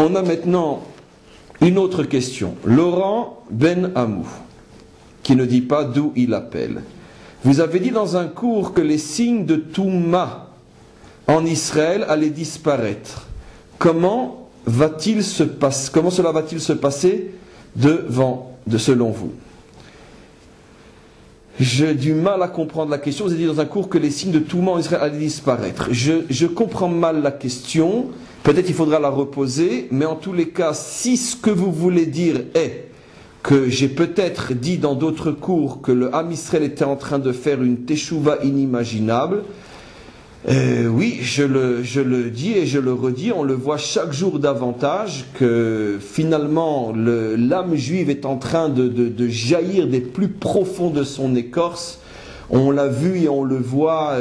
On a maintenant une autre question. Laurent Ben Amou, qui ne dit pas d'où il appelle. Vous avez dit dans un cours que les signes de Touma en Israël allaient disparaître. Comment cela va-t-il se passer selon vous? J'ai du mal à comprendre la question. Vous avez dit dans un cours que les signes de Touma en Israël allaient disparaître. Je comprends mal la question. Peut-être il faudra la reposer. Mais en tous les cas, si ce que vous voulez dire est que j'ai peut-être dit dans d'autres cours que le Ham Israël était en train de faire une teshuva inimaginable, oui, je le dis et je le redis, on le voit chaque jour davantage que finalement l'âme juive est en train de jaillir des plus profonds de son écorce. On l'a vu et on le voit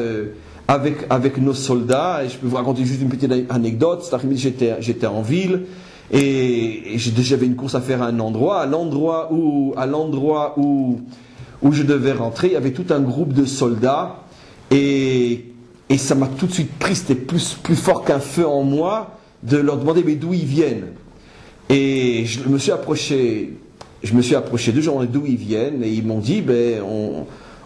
avec nos soldats. Et je peux vous raconter juste une petite anecdote. Cet après-midi, j'étais en ville et j'avais une course à faire à un endroit. À l'endroit où je devais rentrer, il y avait tout un groupe de soldats et ça m'a tout de suite pris, c'était plus fort qu'un feu en moi, de leur demander mais d'où ils viennent. Et je me suis approché d'eux, je leur ai demandé d'où ils viennent, et ils m'ont dit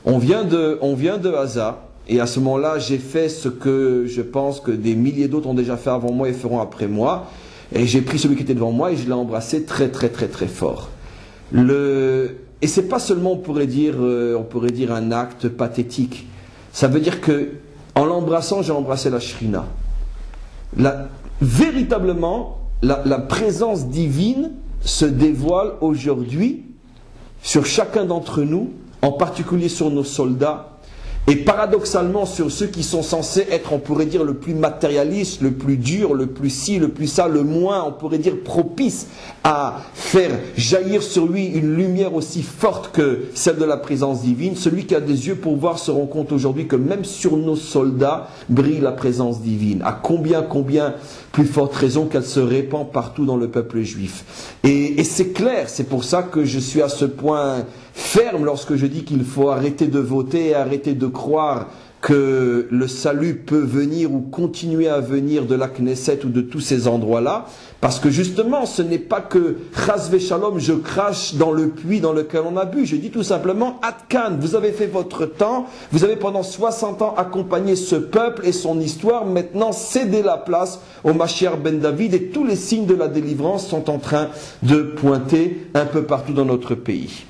on vient de Gaza. Et à ce moment-là, j'ai fait ce que je pense que des milliers d'autres ont déjà fait avant moi et feront après moi. Et j'ai pris celui qui était devant moi et je l'ai embrassé très très très très fort. Et c'est pas seulement, on pourrait dire un acte pathétique. Ça veut dire que en l'embrassant, j'ai embrassé la Shrina. Véritablement, la présence divine se dévoile aujourd'hui sur chacun d'entre nous, en particulier sur nos soldats, et paradoxalement sur ceux qui sont censés être, on pourrait dire, le plus matérialiste, le plus dur, le plus ci, le plus ça, le moins, on pourrait dire, propice à faire jaillir sur lui une lumière aussi forte que celle de la présence divine. Celui qui a des yeux pour voir se rend compte aujourd'hui que même sur nos soldats brille la présence divine. À combien plus forte raison qu'elle se répand partout dans le peuple juif. Et c'est clair, c'est pour ça que je suis à ce point ferme lorsque je dis qu'il faut arrêter de voter et arrêter de croire que le salut peut venir ou continuer à venir de la Knesset ou de tous ces endroits-là, parce que justement, ce n'est pas que Chas Shalom, je crache dans le puits dans lequel on a bu. Je dis tout simplement, Atkan, vous avez fait votre temps, vous avez pendant 60 ans accompagné ce peuple et son histoire, maintenant cédez la place au Mashiach ben David et tous les signes de la délivrance sont en train de pointer un peu partout dans notre pays.